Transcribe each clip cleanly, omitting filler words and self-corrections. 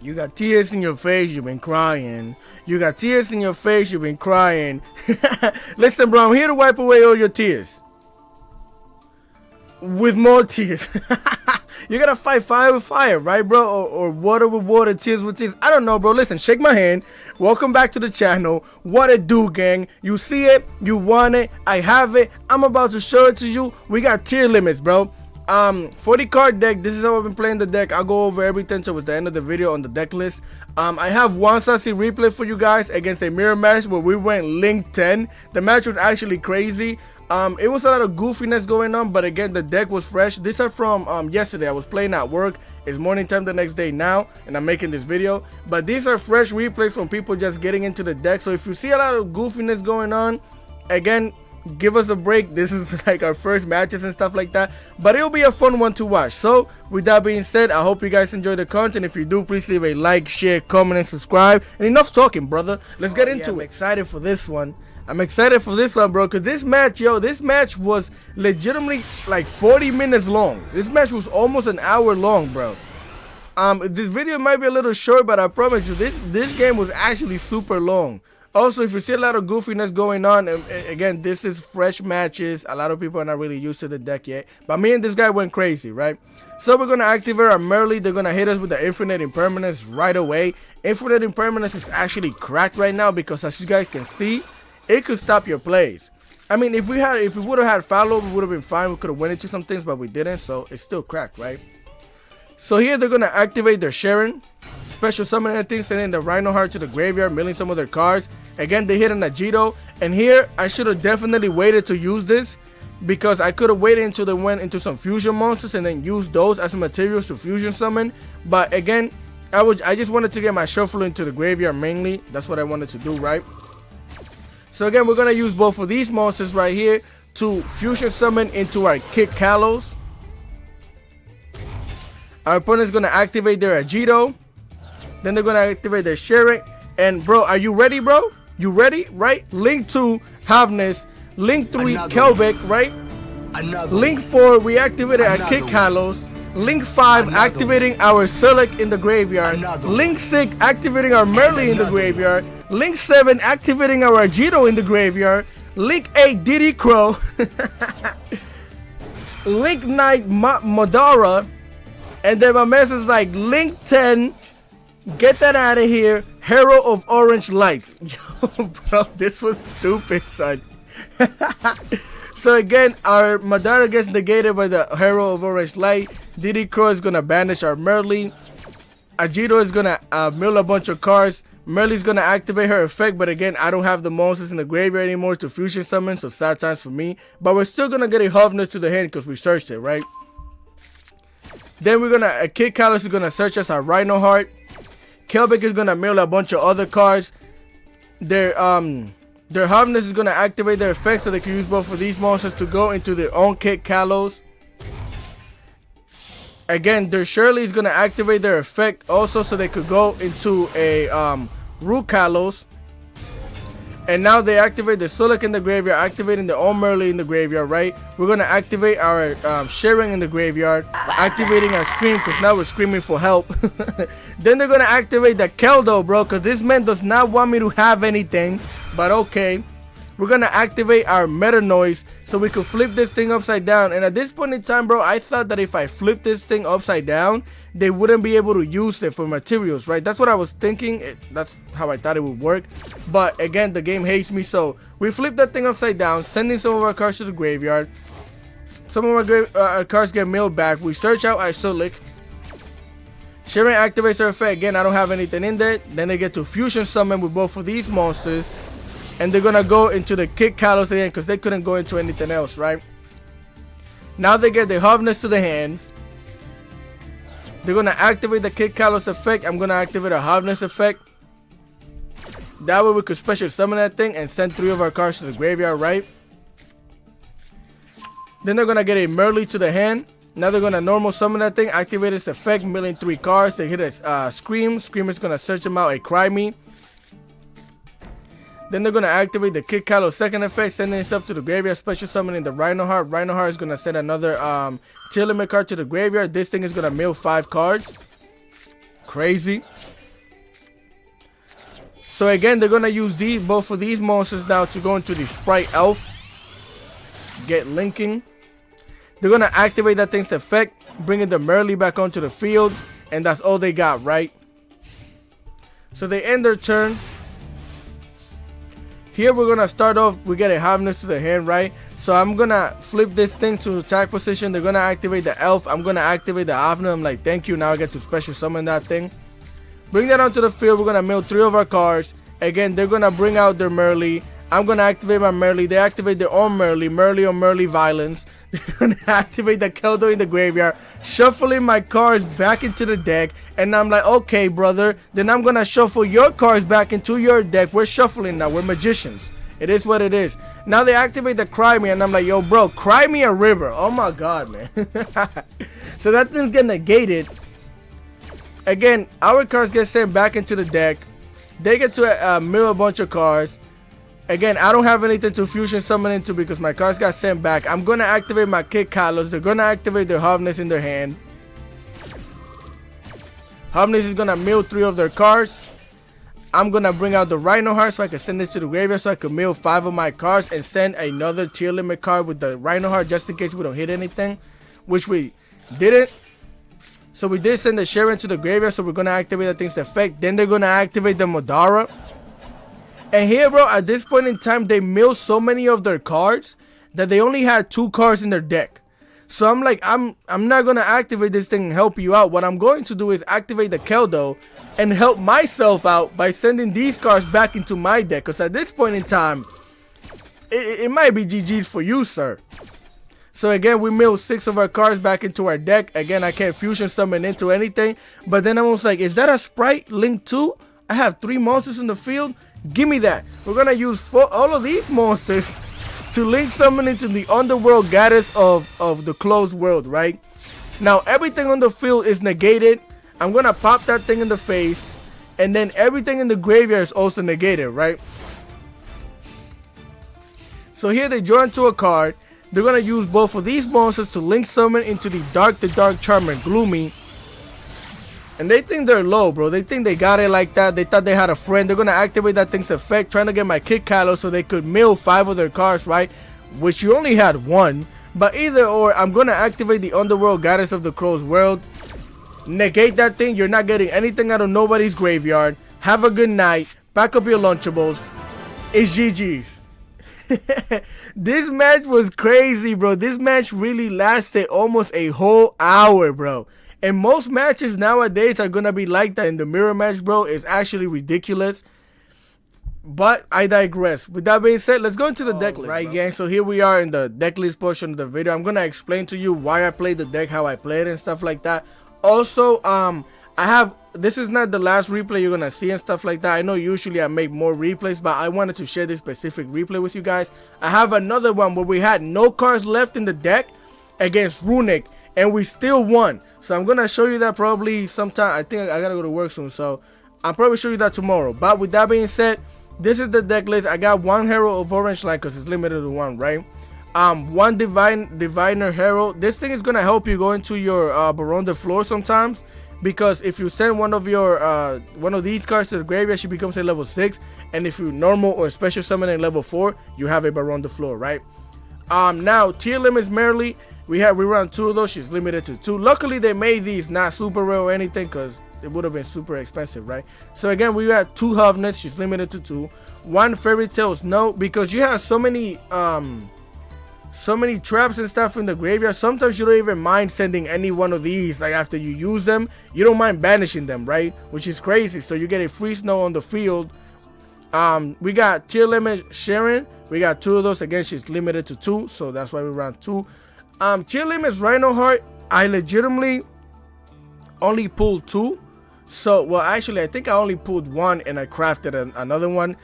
You got tears in your face, you've been crying. You got tears in your face, you've been crying. Listen, bro, I'm here to wipe away all your tears. With more tears. You gotta fight fire with fire, right, bro? Or water with water, tears with tears. I don't know, bro. Listen, shake my hand. Welcome back to the channel. What it do, gang? You see it, you want it, I have it. I'm about to show it to you. We got tier limits, bro. 40 card deck. This is how I've been playing the deck. I'll go over everything towards the end of the video on the deck list. I have one sassy replay for you guys against a mirror match where we went Link10. The match was actually crazy. It was a lot of goofiness going on, but again, the deck was fresh. These are from yesterday. I was playing at work. It's morning time the next day now, and I'm making this video. But these are fresh replays from people just getting into the deck. So if you see a lot of goofiness going on, again, give us a break. This is like our first matches and stuff like that, but it'll be a fun one to watch. So with that being said, I hope you guys enjoy the content. If you do, please leave a like, share, comment, and subscribe. And enough talking, brother. Let's get into it. I'm excited for this one. I'm excited for this one, bro, because this match, this match was legitimately like 40 minutes long. This match was almost an hour long, bro. This video might be a little short, but I promise you, this game was actually super long. Also, if you see a lot of goofiness going on, again, this is fresh matches. A lot of people are not really used to the deck yet. But me and this guy went crazy, right? So we're going to activate our Merly. They're going to hit us with the Infinite Impermanence right away. Infinite Impermanence is actually cracked right now because, as you guys can see, it could stop your plays. I mean, if we would have had follow, we would have been fine. We could have went into some things, but we didn't. So it's still cracked, right? So here they're going to activate their Sharon. Special summon anything, sending the Rhino Heart to the graveyard, milling some of their cards. Again, they hit an Agito, and here I should have definitely waited to use this because I could have waited until they went into some fusion monsters and then used those as materials to fusion summon. But again, I just wanted to get my shuffle into the graveyard mainly. That's what I wanted to do, right? So again, we're gonna use both of these monsters right here to fusion summon into our Kick Kalos. Our opponent's gonna activate their Agito. Then they're gonna activate their Sharon. And bro, are you ready, bro? You ready, right? Link 2, Havness. Link 3, Kelbeck, right? Link 4, we activated our Kick Kalos. Link 5, activating our Select in the graveyard. Link 6, activating our Merly in the graveyard. Link 7, activating our Agito in the graveyard. Link 8, Diddy Crow. Link 9, Madara. And then my message is like, Link 10, get that out of here. Hero of Orange Light. Yo, bro, this was stupid, son. So again, our Madara gets negated by the Hero of Orange Light. Diddy Crow is gonna banish our Merly. Agito is gonna mill a bunch of cards. Merly's gonna activate her effect, but again, I don't have the monsters in the graveyard anymore to fusion summon, so sad times for me. But we're still gonna get a Hovness to the hand because we searched it, right? Then we're gonna Kid Kalos is gonna search us our Rhino Heart. Kelbeck is gonna mill a bunch of other cards. Their Hovness is gonna activate their effect so they can use both of these monsters to go into their own Kick Kalos. Again, their Shirley is gonna activate their effect also so they could go into a Root Kalos. And now they activate the Sulik in the graveyard, activating their own Merly in the graveyard, right? We're gonna activate our Sharing in the graveyard, activating our Scream because now we're screaming for help. Then they're gonna activate the Keldo, bro, because this man does not want me to have anything. But okay, we're gonna activate our Meta Noise so we could flip this thing upside down. And at this point in time, bro, I thought that if I flip this thing upside down, they wouldn't be able to use it for materials, right? That's what I was thinking. That's how I thought it would work. But again, the game hates me, so we flip that thing upside down, sending some of our cards to the graveyard. Some of our cards get milled back. We search out our Sulik. Sharon activates her effect. Again, I don't have anything in there. Then they get to fusion summon with both of these monsters. And they're gonna go into the Kick Kalos again because they couldn't go into anything else, right? Now they get the Hovness to the hand. They're gonna activate the Kick Kalos effect. I'm gonna activate a Hovness effect. That way we could special summon that thing and send 3 of our cards to the graveyard, right? Then they're gonna get a Merly to the hand. Now they're gonna normal summon that thing, activate its effect, milling 3 cards. They hit a Scream. Scream is gonna search them out, a Cry Me. Then they're going to activate the Kick Kalos second effect, sending itself to the graveyard, special summoning the Rhino Heart. Rhino Heart is going to send another Tearlaments card to the graveyard. This thing is going to mill 5 cards. Crazy. So again, they're gonna use both of these monsters now to go into the Sprite Elf. Get linking. They're gonna activate that thing's effect, bringing the Merly back onto the field, and that's all they got, right? So they end their turn. Here we're gonna start off. We get a Hotness to the hand, right? So I'm gonna flip this thing to attack position. They're gonna activate the Elf. I'm gonna activate the Hotness. I'm like, thank you. Now I get to special summon that thing. Bring that onto the field. We're gonna mill 3 of our cards. Again, they're gonna bring out their Merly. I'm gonna activate my Merly. They activate their own Merly on Merly Violence. They're gonna activate the Keldo in the graveyard, shuffling my cards back into the deck. And I'm like, okay, brother. Then I'm gonna shuffle your cards back into your deck. We're shuffling now. We're magicians. It is what it is. Now they activate the Cry Me, and I'm like, yo, bro, cry me a river. Oh my god, man. So that thing's getting negated. Again, our cards get sent back into the deck. They get to mill a bunch of cards. Again, I don't have anything to fusion summon into because my cards got sent back. I'm going to activate my Kid Kalos. They're going to activate their Hotness in their hand. Hotness is going to mill 3 of their cards. I'm going to bring out the Rhino Heart so I can send this to the graveyard so I can mill 5 of my cards and send another tier limit card with the Rhino Heart just in case we don't hit anything, which we didn't. So we did send the Sharon to the graveyard, so we're going to activate that thing's effect. Then they're going to activate the Modara. And here, bro, at this point in time, they milled so many of their cards that they only had 2 cards in their deck. So I'm like, I'm not going to activate this thing and help you out. What I'm going to do is activate the Keldo and help myself out by sending these cards back into my deck. Because at this point in time, it might be GG's for you, sir. So again, we milled 6 of our cards back into our deck. Again, I can't fusion summon into anything. But then I was like, is that a Sprite Link 2? I have 3 monsters in the field. Give me that. We're going to use all of these monsters to link summon into the underworld goddess of the closed world, right? Now, everything on the field is negated. I'm going to pop that thing in the face. And then everything in the graveyard is also negated, right? So here they draw into a card. They're going to use both of these monsters to link summon into the Dark Charmer Gloomy. And they think they're low, bro. They think they got it like that. They thought they had a friend. They're going to activate that thing's effect, trying to get my Kid Kalos so they could mill 5 of their cards, right? Which you only had 1. But either or, I'm going to activate the Underworld Goddess of the Crow's World. Negate that thing. You're not getting anything out of nobody's graveyard. Have a good night. Pack up your Lunchables. It's GG's. This match was crazy, bro. This match really lasted almost a whole hour, bro. And most matches nowadays are going to be like that. In the mirror match, bro, is actually ridiculous. But I digress. With that being said, let's go into the deck list, right, gang? So here we are in the deck list portion of the video. I'm going to explain to you why I played the deck, how I played and stuff like that. Also, this is not the last replay you're going to see and stuff like that. I know usually I make more replays, but I wanted to share this specific replay with you guys. I have another one where we had no cards left in the deck against Runic, and we still won. So I'm going to show you that probably sometime. I think I got to go to work soon, so I'll probably show you that tomorrow. But with that being said, this is the deck list. I got 1 Herald of Orange Light because it's limited to 1, right? 1 Diviner Herald. This thing is going to help you go into your Baron de Floor sometimes, because if you send one of these cards to the graveyard, she becomes a level 6, and if you normal or special summon in level 4, you have a Baron de Floor, right? Now Tearlaments Merely, we run 2 of those. She's limited to 2. Luckily they made these not super rare or anything, because it would have been super expensive, right? So again, we got 2 Hovness. She's limited to 2. 1 Fairy Tales, no, because you have so many traps and stuff in the graveyard. Sometimes you don't even mind sending any one of these. Like after you use them, you don't mind banishing them, right? Which is crazy. So you get a free snow on the field. We got Tearlaments Sharon. We got 2 of those. Again, she's limited to 2, so that's why we run 2. Tearlaments Rhino Heart, I legitimately only pulled 2. So, well, actually, I think I only pulled 1 and I crafted another one.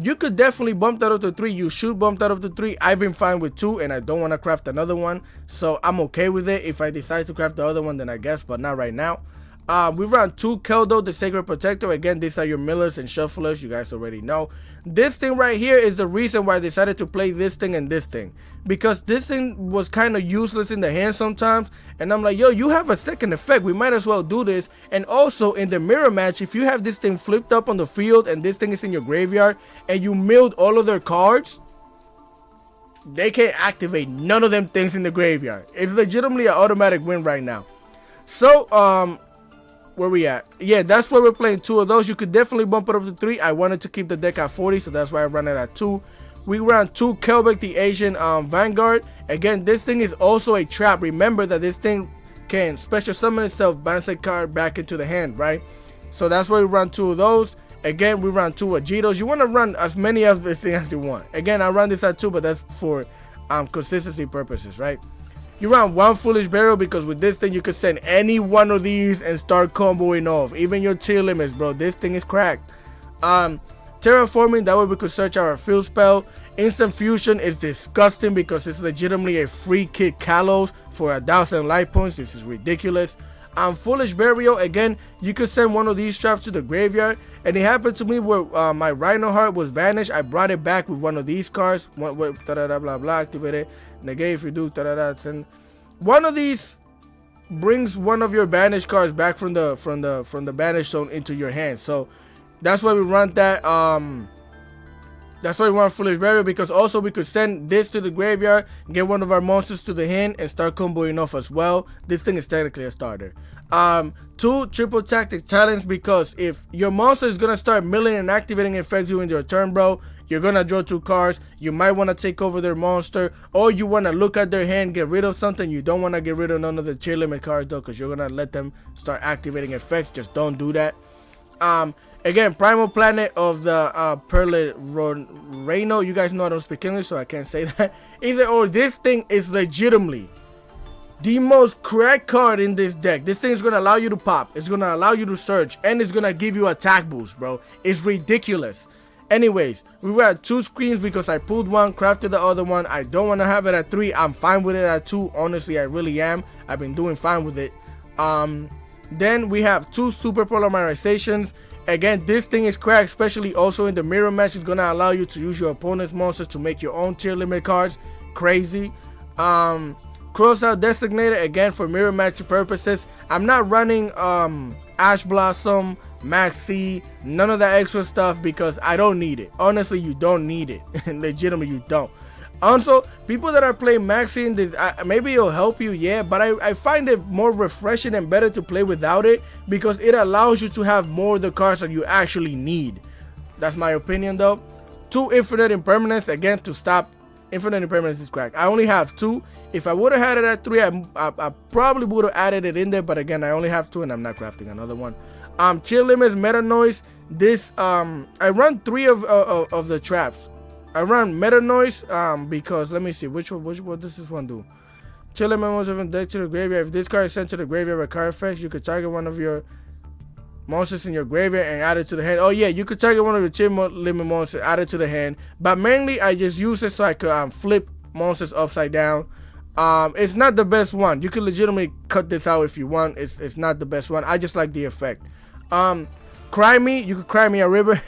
You could definitely bump that up to 3. You should bump that up to 3. I've been fine with 2 and I don't want to craft another one. So I'm okay with it. If I decide to craft the other one, then I guess, but not right now. We run 2 Keldo, the Sacred Protector. Again, these are your millers and shufflers. You guys already know. This thing right here is the reason why I decided to play this thing and this thing. Because this thing was kind of useless in the hand sometimes. And I'm like, yo, you have a second effect. We might as well do this. And also in the mirror match, if you have this thing flipped up on the field and this thing is in your graveyard and you milled all of their cards, they can't activate none of them things in the graveyard. It's legitimately an automatic win right now. So, where we at? Yeah, that's where we're playing 2 of those. You could definitely bump it up to 3. I wanted to keep the deck at 40, so that's why I run it at 2. We ran 2 Kelbeck, the Asian Vanguard. Again, this thing is also a trap. Remember that this thing can special summon itself, bounce a card back into the hand, right? So that's why we run 2 of those. Again, we run 2 Agitos. You want to run as many of the things as you want. Again, I run this at 2, but that's for consistency purposes, right? You run 1 Foolish Burial because with this thing you could send any one of these and start comboing off. Even your Tearlaments, bro. This thing is cracked. Terraforming, that way we could search our field spell. Instant Fusion is disgusting because it's legitimately a free kit Kalos for 1,000 life points. This is ridiculous. Foolish Burial, again, you could send one of these traps to the graveyard. And it happened to me where my Rhino Heart was banished. I brought it back with one of these cards. Blah, blah, blah, activate it. Negate if you do, and one of these brings one of your banished cards back from the banished zone into your hand. So that's why we run that. That's why we run Foolish Burial, because also we could send this to the graveyard, get one of our monsters to the hand, and start comboing off as well. This thing is technically a starter. 2 Triple Tactic Talents, because if your monster is gonna start milling and activating effects during your turn, bro, you're gonna draw 2 cards. You might want to take over their monster, or you want to look at their hand, get rid of something. You don't want to get rid of none of the Tearlaments cards though, because you're gonna let them start activating effects. Just don't do that. Again, Primal Planet of the Perlet Reino. You guys know I don't speak English, so I can't say that. Either or, this thing is legitimately the most cracked card in this deck. This thing is going to allow you to pop. It's going to allow you to search. And it's going to give you attack boost, bro. It's ridiculous. Anyways, we were at 2 screens because I pulled one, crafted the other one. I don't want to have it at 3. I'm fine with it at 2. Honestly, I really am. I've been doing fine with it. Then we have 2 Super Polymerizations. Again, this thing is cracked, especially also in the mirror match. It's gonna allow you to use your opponent's monsters to make your own Tearlaments cards. Crazy. Crossout Designator, again for mirror match purposes. I'm not running Ash Blossom, Maxi, none of that extra stuff because I don't need it. Honestly, you don't need it. Legitimately, you don't. Also, people that are playing Maxi in this, maybe it'll help you, yeah, but I find it more refreshing and better to play without it because it allows you to have more of the cards that you actually need. That's my opinion though. 2 Infinite Impermanence, again to stop. Infinite Impermanence is cracked. I only have 2. If I would have had it at 3, I probably would have added it in there, but again, I only have 2 and I'm not crafting another one. Tearlaments, Meta Noise. This, I run 3 of the traps. I run Meta Noise because let me see which what does this one do? Tearlaments of deck to the graveyard. If this card is sent to the graveyard by card effects, you could target one of your monsters in your graveyard and add it to the hand. Oh yeah, you could target one of your Tearlaments monsters, add it to the hand. But mainly I just use it so I could flip monsters upside down. It's not the best one. You could legitimately cut this out if you want. It's not the best one. I just like the effect. Cry Me, you could cry me a river.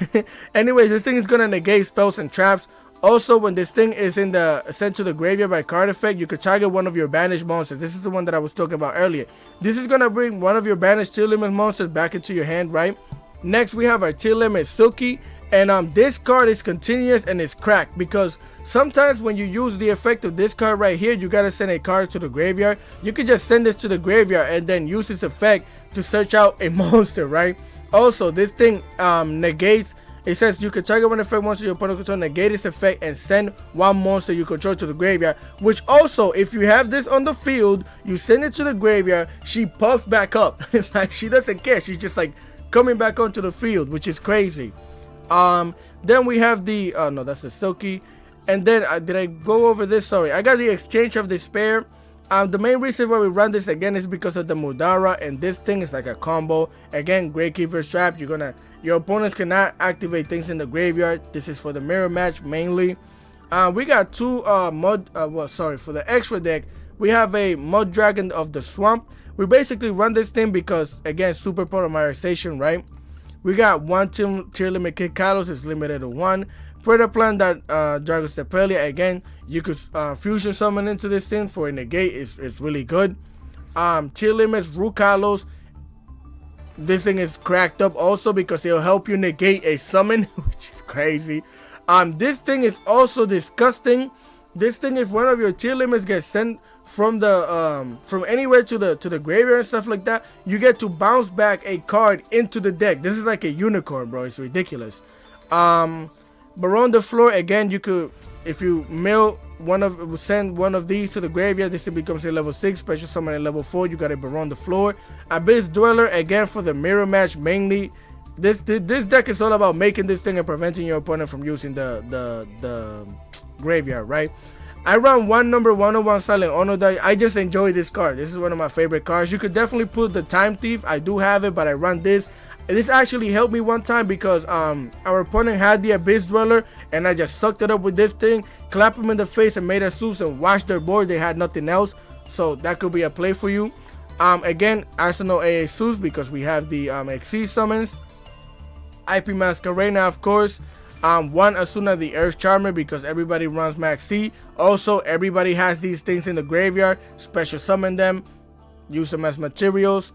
Anyway, this thing is gonna negate spells and traps. Also, when this thing is in the sent to the graveyard by card effect, you could target one of your banished monsters. This is the one that I was talking about earlier. This is gonna bring one of your banished Tearlaments monsters back into your hand, right? Next, we have our Tearlaments Silky, and this card is continuous and it's cracked because sometimes when you use the effect of this card right here, you gotta send a card to the graveyard. You could just send this to the graveyard and then use this effect to search out a monster, right? Also, this thing negates. It says you can target one effect monster your opponent controls, negate its effect, and send one monster you control to the graveyard. Which also, if you have this on the field, you send it to the graveyard, she puffs back up. Like she doesn't care. She's just like coming back onto the field, which is crazy. Then we have the no, that's the Silky. And then did I go over this? Sorry, I got the Exchange of Despair. The main reason why we run this again is because of the Mudara, and this thing is like a combo. Again, Gravekeeper's Trap. Your opponents cannot activate things in the graveyard. This is for the mirror match mainly. We got 2 for the extra deck, We have a Mud Dragon of the Swamp. We basically run this thing because, again, super polymerization, right? We got one tier limit Kid Kalos, it's limited to 1. Predator Plant that Dragon Stepelia, again, you could fusion summon into this thing for a negate. It's really good. Tier limits Root Kalos. This thing is cracked up also because it'll help you negate a summon, which is crazy. This thing is also disgusting. This thing, if one of your tier limits gets sent from the from anywhere to the graveyard and stuff like that, you get to bounce back a card into the deck. This is like a unicorn, bro. It's ridiculous. Baron the Floor, again, you could, if you send one of these to the graveyard, this becomes a level 6 special summon at level 4. You got a Baron the Floor. Abyss Dweller, again, for the mirror match mainly. This deck is all about making this thing and preventing your opponent from using the graveyard, right? I run one number 101 Silent Honor deck. I just enjoy this card. This is one of my favorite cards. You could definitely put the Time Thief. I do have it, but I run this. This actually helped me one time because our opponent had the Abyss Dweller and I just sucked it up with this thing, clapped him in the face and made a Zeus and washed their board. They had nothing else, so that could be a play for you. Again, Arsenal AA Zeus because we have the XC summons. IP Masquerena, of course. One Asuna the Earth Charmer because everybody runs Max C. Also, everybody has these things in the graveyard. Special summon them, use them as materials.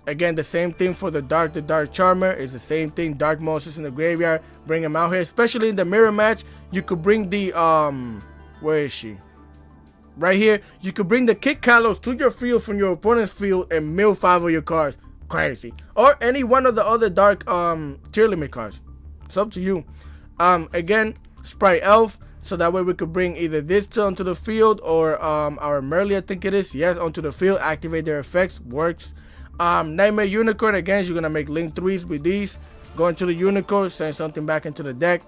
Again, the same thing for the Dark Charmer. It's the same thing. Dark monsters in the graveyard, bring them out here. Especially in the mirror match, you could bring the where is she? Right here. You could bring the Kid Kalos to your field from your opponent's field and mill 5 of your cards. Crazy. Or any one of the other dark tier limit cards. It's up to you. Again, Sprite Elf, so that way we could bring either this onto the field or our Merly, I think it is. Yes, onto the field. Activate their effects. Works. Nightmare Unicorn, again, you're gonna make Link3s with these. Go into the Unicorn, send something back into the deck.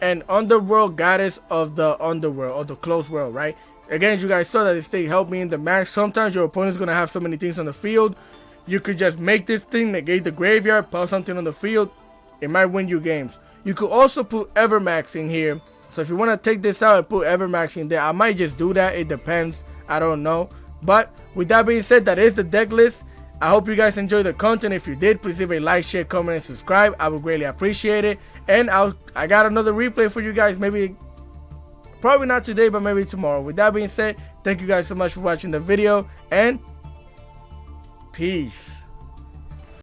And Underworld, Goddess of the Underworld, or the Closed World, right? Again, you guys saw that this thing helped me in the match. Sometimes your opponent's gonna have so many things on the field. You could just make this thing, negate the graveyard, put something on the field. It might win you games. You could also put Evermax in here. So if you want to take this out and put Evermax in there, I might just do that. It depends. I don't know. But with that being said, that is the deck list. I hope you guys enjoyed the content. If you did, please leave a like, share, comment, and subscribe. I would greatly appreciate it. And I got another replay for you guys. Maybe, probably not today, but maybe tomorrow. With that being said, thank you guys so much for watching the video. And peace.